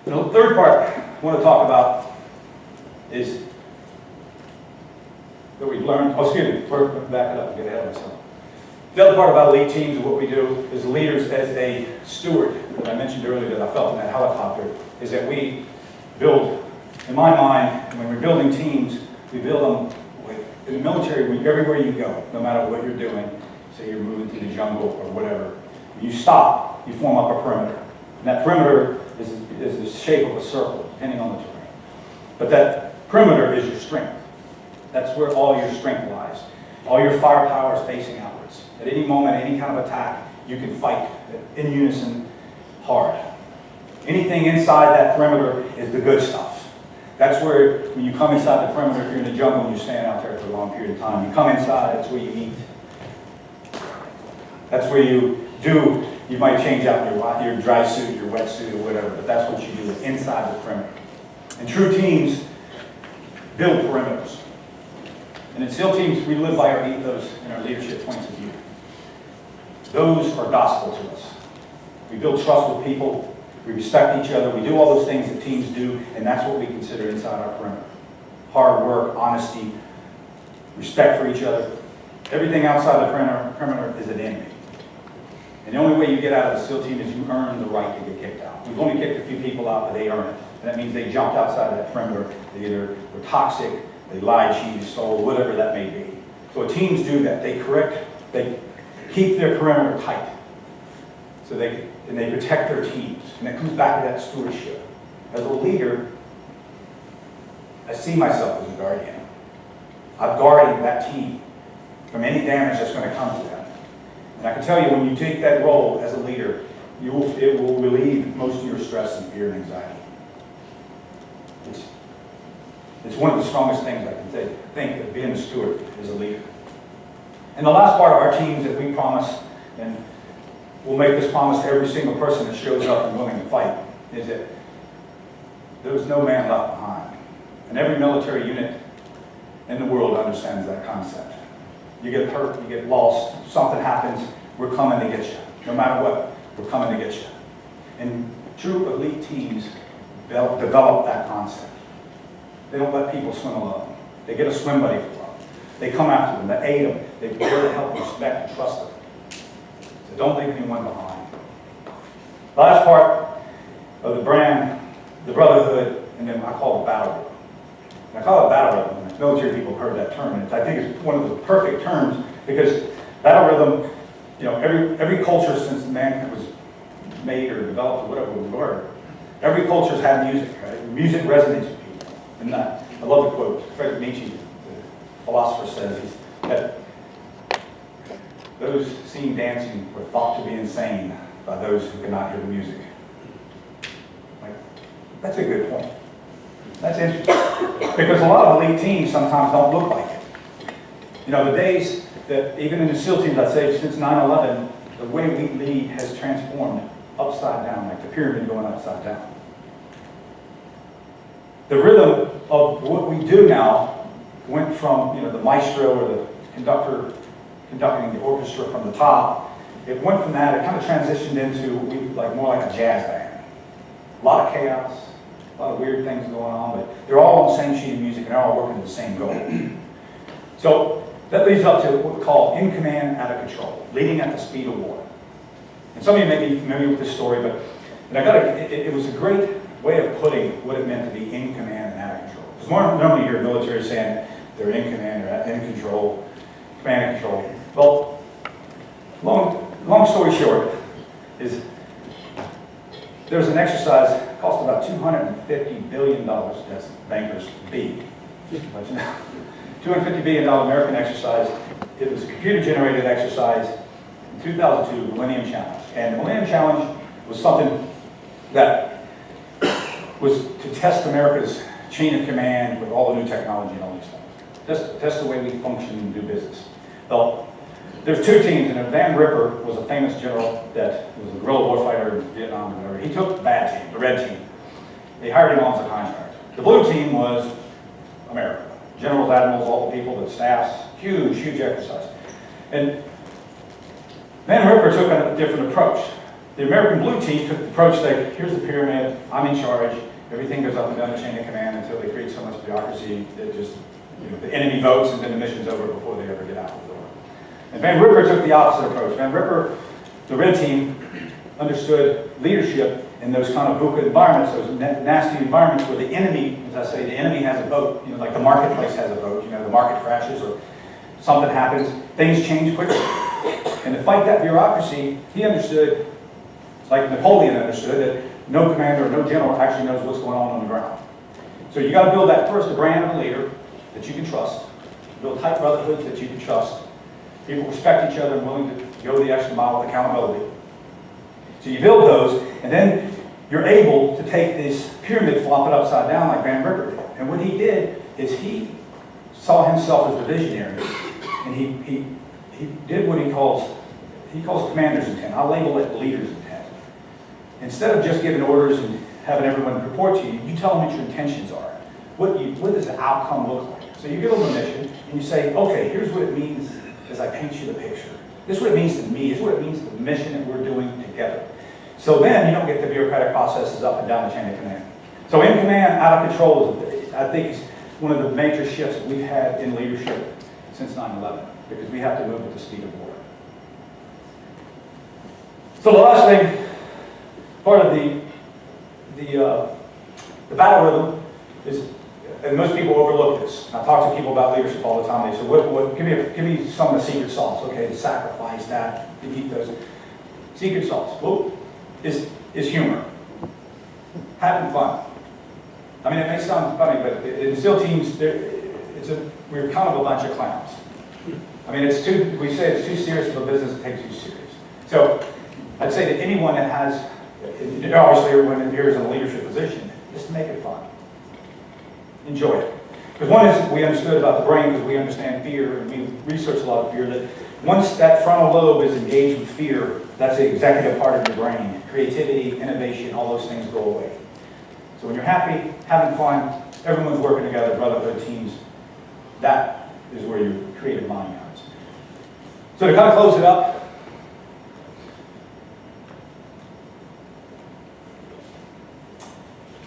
The third part I want to talk about is that we've learned, back it up and get ahead of myself. The other part about elite teams and what we do as leaders, as a steward, that I mentioned earlier that I felt in that helicopter, is that we build, in my mind, when we're building teams, we build them in the military, everywhere you go, no matter what you're doing, say you're moving through the jungle or whatever, when you stop, you form up a perimeter. And that perimeter is the shape of a circle, depending on the terrain. But that perimeter is your strength. That's where all your strength lies. All your firepower is facing outwards. At any moment, any kind of attack, you can fight in unison hard. Anything inside that perimeter is the good stuff. That's where, when you come inside the perimeter, if you're in the jungle and you stand out there for a long period of time, you come inside, that's where you eat. That's where you might change out your dry suit, your wet suit, or whatever, but that's what you do inside the perimeter. And true teams build perimeters. And in SEAL teams, we live by our ethos and our leadership points of view. Those are gospel to us. We build trust with people, we respect each other, we do all those things that teams do, and that's what we consider inside our perimeter. Hard work, honesty, respect for each other. Everything outside the perimeter is an enemy. And the only way you get out of the SEAL team is you earn the right to get kicked out. We've only kicked a few people out, but they earn it. And that means they jumped outside of that perimeter. They either were toxic, they lied, cheated, stole, whatever that may be. So teams do that. They keep their perimeter tight. So they protect their teams. And it comes back to that stewardship. As a leader, I see myself as a guardian. I'm guarding that team from any damage that's going to come to them. And I can tell you, when you take that role as a leader, it will relieve most of your stress and fear and anxiety. It's one of the strongest things I can think of being a steward as a leader. And the last part of our teams that we promise, and we'll make this promise to every single person that shows up and willing to fight, is that there was no man left behind. And every military unit in the world understands that concept. You get hurt, you get lost, something happens, we're coming to get you. No matter what, we're coming to get you. And true elite teams develop that concept. They don't let people swim alone. They get a swim buddy for them. They come after them, they aid them, they dare to help, respect, and trust them. So don't leave anyone behind. Last part of the brand, the brotherhood, and then I call it battle rhythm. And I call it battle rhythm. Military people have heard that term, and I think it's one of the perfect terms because battle rhythm, you know, every culture since man was made or developed or whatever we were, every culture's had music, right? Music resonates with people. And I love the quote, Friedrich Nietzsche, the philosopher, says that those seen dancing were thought to be insane by those who could not hear the music. Like, that's a good point. That's interesting. Because a lot of elite teams sometimes don't look like it. You know, the days that, even in the SEAL teams, I'd say since 9/11, the way we lead has transformed upside down, like the pyramid going upside down. The rhythm of what we do now went from, you know, the maestro or the conductor conducting the orchestra from the top. It went from that, it kind of transitioned into more like a jazz band. A lot of chaos, a lot of weird things going on, but they're all on the same sheet of music and they're all working to the same goal. So that leads up to what we call in command, out of control, leading at the speed of war. And some of you may be familiar with this story, but it was a great way of putting what it meant to be in command and out of control. Because normally you hear military saying they're in command or in control, command and control. Well, long story short is there's an exercise, cost about $250 billion, that's bankers B, just to let you know. $250 billion American exercise. It was a computer-generated exercise in 2002, Millennium Challenge. And the Millennium Challenge was something that was to test America's chain of command with all the new technology and all these things. Test the way we function and do business. Well, there's two teams, and Van Ripper was a famous general that was a guerrilla warfighter in Vietnam and whatever. He took the bad team, the red team. They hired him on as a contractor. The blue team was America. Generals, admirals, all the people, the staffs, huge, huge exercise. And Van Ripper took a different approach. The American blue team took the approach that here's the pyramid, I'm in charge, everything goes up and down the chain of command until they create so much bureaucracy that just, you know, the enemy votes and then the mission's over before they ever get out the door. And Van Ripper took the opposite approach. Van Ripper, the red team, understood leadership in those kind of VUCA environments, those nasty environments where the enemy, as I say, the enemy has a vote. You know, like the marketplace has a vote. You know, the market crashes or something happens, things change quickly. And to fight that bureaucracy, he understood, like Napoleon understood, that no commander or no general actually knows what's going on the ground. So you got to build that first, a brand of a leader that you can trust, build tight brotherhoods that you can trust. People respect each other and willing to go the extra mile with accountability. So you build those, and then you're able to take this pyramid, flop it upside down like Van Ripper did. And what he did is he saw himself as the visionary, and he did what he calls commander's intent. I'll label it leader's intent. Instead of just giving orders and having everyone report to you, you tell them what your intentions are. What does the outcome look like? So you give them a mission, and you say, okay, here's what it means as I paint you the picture. This is what it means to me. This is what it means to the mission that we're doing together. So then you don't get the bureaucratic processes up and down the chain of command. So in command, out of control, I think is one of the major shifts that we've had in leadership since 9/11, because we have to move at the speed of war. So the last thing, part of the battle rhythm is, and most people overlook this. I talk to people about leadership all the time. They say, give me some of the secret sauce. Okay, the sacrifice, that, to keep those. Secret sauce, is humor. Having fun. I mean, it may sound funny, but in SEAL teams, we're kind of a bunch of clowns. I mean, we say it's too serious of a business to take too serious. So I'd say that anyone that has, obviously everyone in here is in a leadership position, just make it fun. enjoy it. Because one is, we understood about the brain, because we understand fear, and we research a lot of fear, that once that frontal lobe is engaged with fear, that's the executive part of your brain. Creativity, innovation, all those things go away. So when you're happy, having fun, everyone's working together, brotherhood teams, that is where your creative mind comes. So to kind of close it up,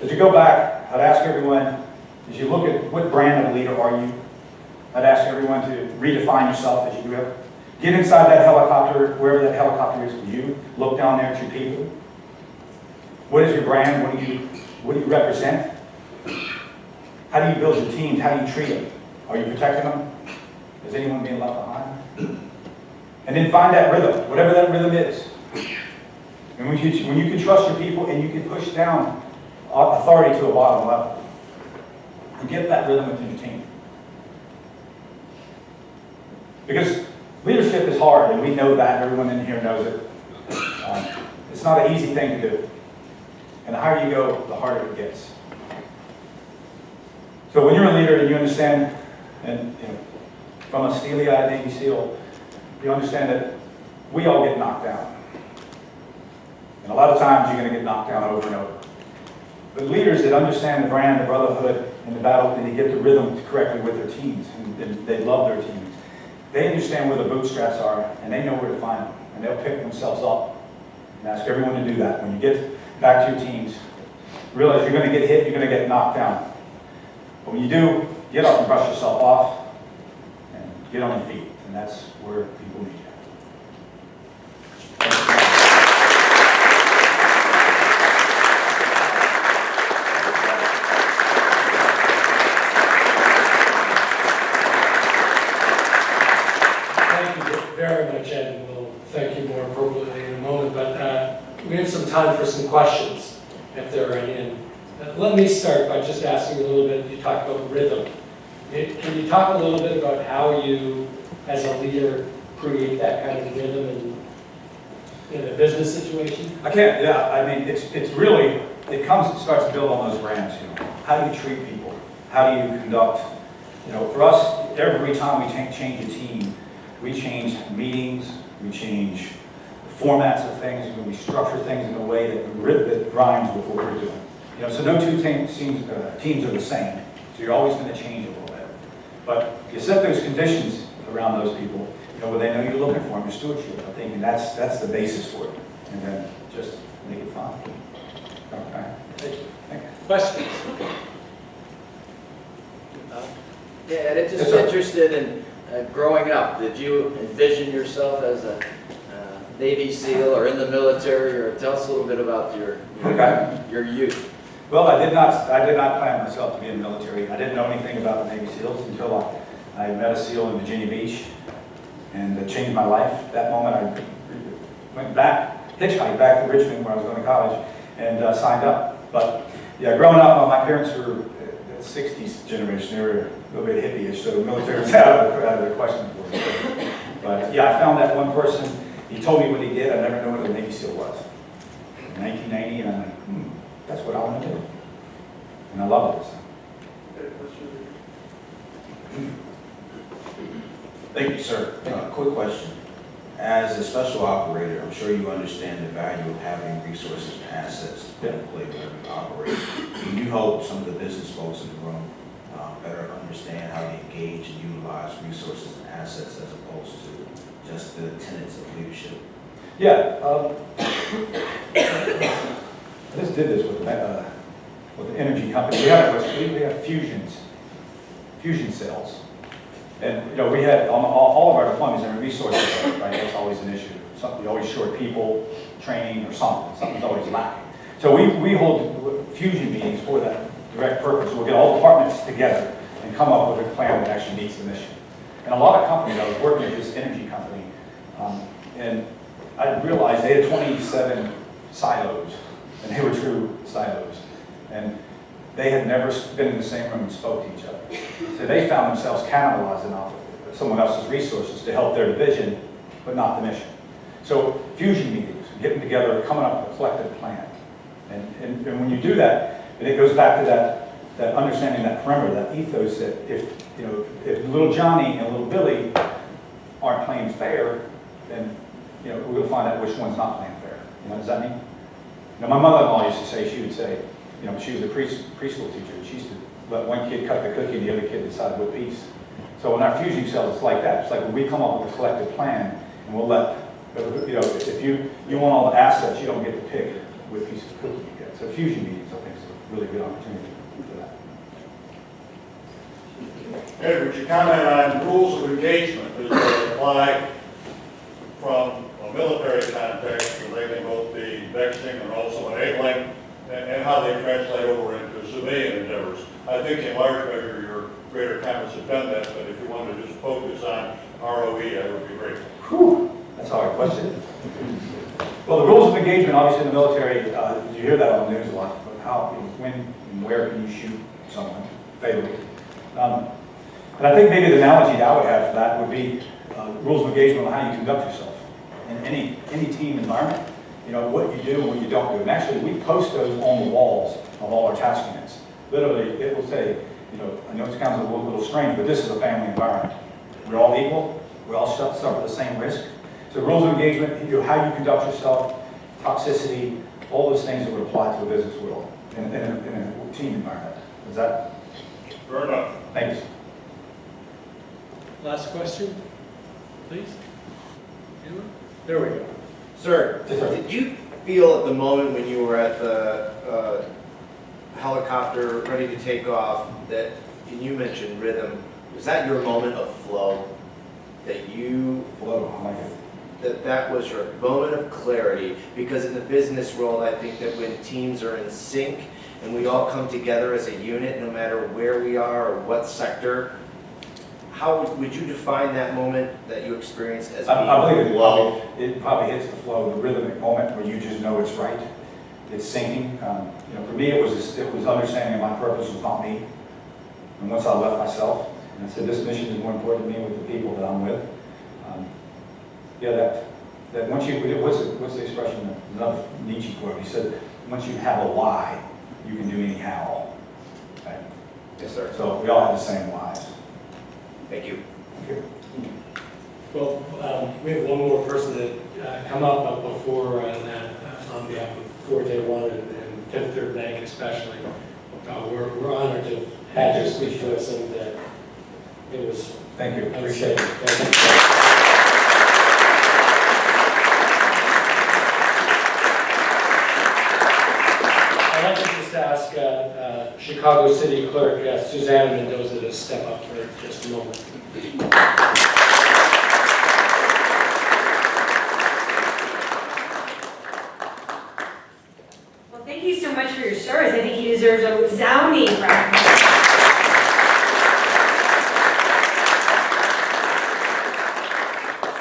as you go back, I'd ask everyone, as you look at what brand of leader are you, I'd ask everyone to redefine yourself as you do it. Get inside that helicopter, wherever that helicopter is for you. Look down there at your people. What is your brand? What do you represent? How do you build your teams? How do you treat them? Are you protecting them? Is anyone being left behind? And then find that rhythm, whatever that rhythm is. And when you can trust your people and you can push down authority to a bottom level, and get that rhythm within your team. Because leadership is hard, and we know that. Everyone in here knows it. It's not an easy thing to do. And the higher you go, the harder it gets. So when you're a leader and you understand, and from a steely-eyed Navy SEAL, you understand that we all get knocked down. And a lot of times you're going to get knocked down over and over. But leaders that understand the brand, the brotherhood, and the battle, and they get the rhythm correctly with their teams, and they love their teams. They understand where the bootstraps are, and they know where to find them. And they'll pick themselves up and ask everyone to do that. When you get back to your teams, realize you're going to get hit, you're going to get knocked down. But when you do, get up and brush yourself off and get on your feet. And that's where people need you. Very much, Ed, and we'll thank you more appropriately in a moment, but we have some time for some questions, if there are any. And let me start by just asking a little bit, you talked about rhythm. Can you talk a little bit about how you, as a leader, create that kind of rhythm in a business situation? I can, yeah. I mean, it's really, it starts to build on those brands, How do you treat people? How do you conduct, for us, every time we change a team, we change meetings, we change formats of things, and we structure things in a way that rhymes with what we're doing. So no two teams are the same, so you're always going to change a little bit. But you set those conditions around those people, where they know you're looking for them, your stewardship, I think, and that's the basis for it. And then just make it fun. Okay. Thank you. Questions? Yeah, and I'm just Yes, sir. interested in growing up. Did you envision yourself as a Navy SEAL or in the military? Or tell us a little bit about your youth. Well, I did not plan myself to be in the military. I didn't know anything about the Navy SEALs until I met a SEAL in Virginia Beach, and it changed my life. That moment, I went back, hitchhiked back to Richmond where I was going to college, and signed up. But yeah, growing up, my parents were the 60s generation. They were a little bit hippie-ish, so the military was out of the question for me. But yeah, I found that one person. He told me what he did. I never knew what a Navy SEAL was. In 1990, and I'm like, that's what I want to do. And I love it. Thank you, sir. Quick question. As a special operator, I'm sure you understand the value of having resources and assets to play wherever you operate. Can you help some of the business folks in the room better understand how to engage and utilize resources and assets as opposed to just the tenets of leadership? Yeah. I just did this with an energy company. We have fusion cells. And we had all of our deployments and resources, right? That's always an issue. Something, always short people, training, or something. Something's always lacking. So we hold fusion meetings for that direct purpose. We'll get all departments together and come up with a plan that actually meets the mission. And a lot of companies, I was working at this energy company, and I realized they had 27 silos, and they were true silos. And they had never been in the same room and spoke to each other. So they found themselves cannibalizing off of someone else's resources to help their division, but not the mission. So fusion meetings, getting together, coming up with a collective plan. And when you do that, and it goes back to that understanding that perimeter, that ethos, that if little Johnny and little Billy aren't playing fair, then we're going to find out which one's not playing fair. Does that mean? My mother-in-law used to say, she would say, she was a preschool teacher, and she used to let one kid cut the cookie and the other kid decide what piece. So in our fusing cells, it's like that. It's like when we come up with a collective plan, and we'll let, if you want all the assets, you don't get to pick what piece of cookie you get. So fusion meetings, I think, is a really good opportunity for that. Ed, would you comment on rules of engagement as they apply from a military context, where they can both be vexing and also enabling, and how they translate over into civilian endeavors? I think in large measure your greater comments have done that, but if you want to just focus on ROE, I would be grateful. Whew, that's a hard question. Well, the rules of engagement, obviously in the military, you hear that on the news a lot, but how, when, and where can you shoot someone fatally? And I think maybe the analogy that I would have for that would be rules of engagement on how you conduct yourself in any team environment. What you do and what you don't do. And actually, we post those on the walls of all our task units. Literally, it will say, I know it sounds a little strange, but this is a family environment. We're all equal. We all suffer the same risk. So rules of engagement, how you conduct yourself, toxicity, all those things that would apply to a business world in a team environment. Is that? Fair enough. Thank you. Last question, please. Anyone? There we go. Sir, Yes, sir. did you feel at the moment when you were at the helicopter ready to take off that, and you mentioned rhythm, was that your moment of flow? That you, Hello, I like it. that was your moment of clarity? Because in the business world, I think that when teams are in sync and we all come together as a unit, no matter where we are or what sector, how would you define that moment that you experienced as being I believe flow? it probably hits the flow, the rhythmic moment where you just know it's right. It's sinking. For me, it was understanding my purpose was not me. And once I left myself, and I said, this mission is more important to me with the people that I'm with. That once you, what's the expression? Another Nietzsche quote. He said, once you have a why, you can do anyhow. Okay? Yes, sir. So we all have the same whys. Thank you. Well, we have one more person that come up before that on behalf of FortéONE and Fifth Third Bank especially. We're honored to have you speak to us, and it was. Thank you. Appreciate it. Thank you. I'd like to just ask Chicago City Clerk Susanna Mendoza to step up for just a moment. Well, thank you so much for your service. I think he deserves a resounding round.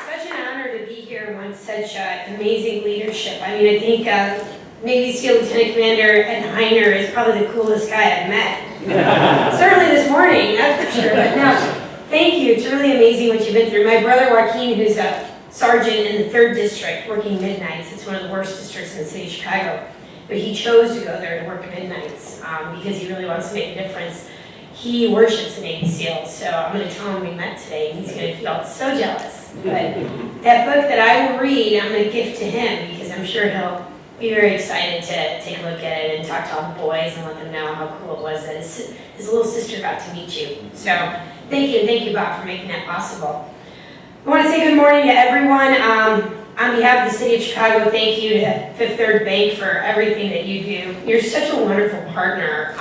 Such an honor to be here among such amazing leadership. I mean, I think Navy SEAL Lieutenant Commander Ed Hiner is probably the coolest guy I've met. Certainly this morning, that's for sure. But no, thank you. It's really amazing what you've been through. My brother Joaquin, who's a sergeant in the 3rd District, working midnights. It's one of the worst districts in the city of Chicago. But he chose to go there to work midnights because he really wants to make a difference. He worships the Navy SEALs, so I'm going to tell him we met today, and he's going to feel so jealous. But that book that I will read, I'm going to gift to him because I'm sure he'll be very excited to take a look at it and talk to all the boys and let them know how cool it was that his little sister got to meet you. So thank you, Bob, for making that possible. I want to say good morning to everyone. On behalf of the City of Chicago, thank you to Fifth Third Bank for everything that you do. You're such a wonderful partner,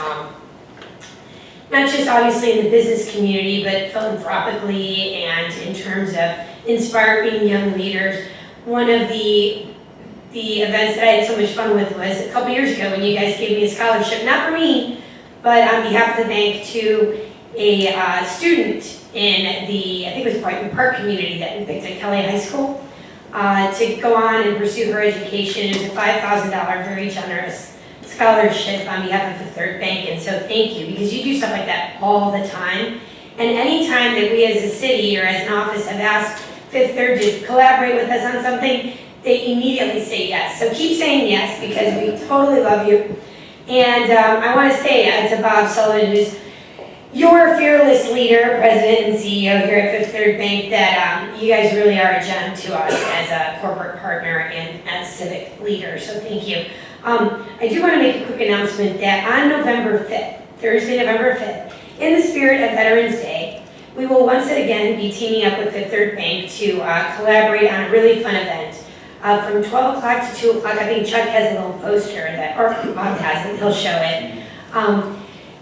not just obviously in the business community, but philanthropically and in terms of inspiring young leaders. One of the events that I had so much fun with was a couple years ago when you guys gave me a scholarship, not for me, but on behalf of the bank to a student in the, I think it was Brighton Park community that we picked at Kelly High School. To go on and pursue her education. It was a $5,000 very generous scholarship on behalf of the Third Bank, and so thank you, because you do stuff like that all the time. And any time that we as a city or as an office have asked Fifth Third to collaborate with us on something, they immediately say yes. So keep saying yes, because we totally love you. And I want to say to Bob Sullivan, who's your fearless leader, president and CEO here at Fifth Third Bank, that you guys really are a gem to us as a corporate partner and as civic leader, so thank you. I do want to make a quick announcement that on November 5th, Thursday, November 5th, in the spirit of Veterans Day, we will once again be teaming up with Fifth Third Bank to collaborate on a really fun event. From 12 o'clock to 2 o'clock, I think Chuck has a little poster that, or Bob has it, he'll show it,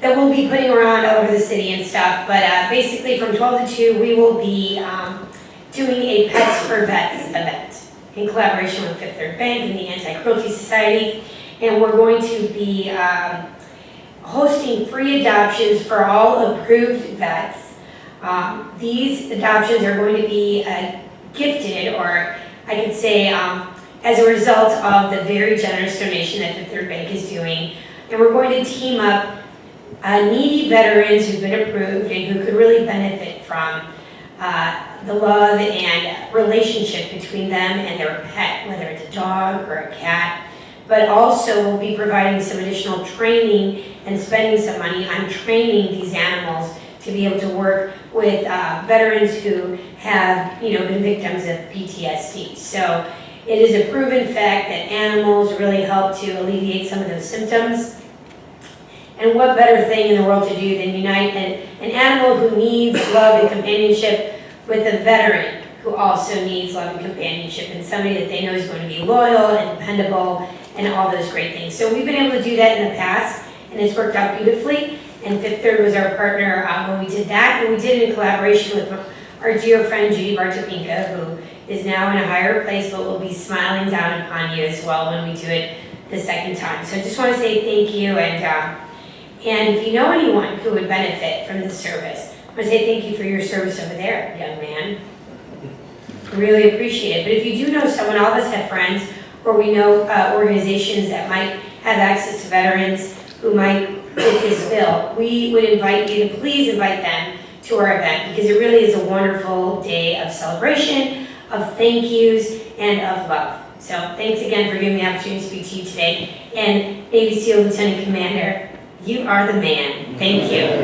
that we'll be putting around all over the city and stuff. But basically from 12 to 2, we will be doing a Pets for Vets event in collaboration with Fifth Third Bank and the Anti-Cruelty Society. And we're going to be hosting free adoptions for all approved vets. These adoptions are going to be gifted, or I could say as a result of the very generous donation that Fifth Third Bank is doing. And we're going to team up needy veterans who've been approved and who could really benefit from the love and relationship between them and their pet, whether it's a dog or a cat. But also we'll be providing some additional training and spending some money on training these animals to be able to work with veterans who have, been victims of PTSD. So it is a proven fact that animals really help to alleviate some of those symptoms. And what better thing in the world to do than unite an animal who needs love and companionship with a veteran who also needs love and companionship, and somebody that they know is going to be loyal and dependable and all those great things. So we've been able to do that in the past, and it's worked out beautifully. And Fifth Third was our partner when we did that, and we did it in collaboration with our dear friend Judy Bartopinka, who is now in a higher place, but will be smiling down upon you as well when we do it the second time. So I just want to say thank you, and if you know anyone who would benefit from this service, I want to say thank you for your service over there, young man. Really appreciate it. But if you do know someone, all of us have friends, or we know organizations that might have access to veterans who might fit this bill, we would invite you to please invite them to our event, because it really is a wonderful day of celebration, of thank yous, and of love. So thanks again for giving me the opportunity to speak to you today. And Navy SEAL Lieutenant Commander, you are the man. Thank you.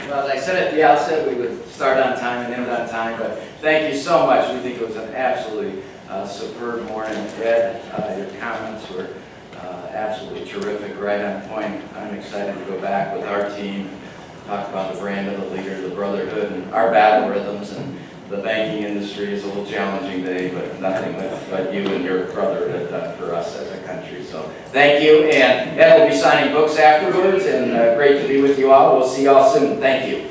Well, as I said at the outset, we would start on time and end on time, but thank you so much. We think it was an absolutely superb morning. Ed, your comments were absolutely terrific, right on point. I'm excited to go back with our team, talk about the brand of the leader, the brotherhood, and our battle rhythms. And the banking industry is a little challenging day, but nothing but you and your brotherhood done for us as a country. So thank you, and Ed will be signing books afterwards, and great to be with you all. We'll see you all soon. Thank you.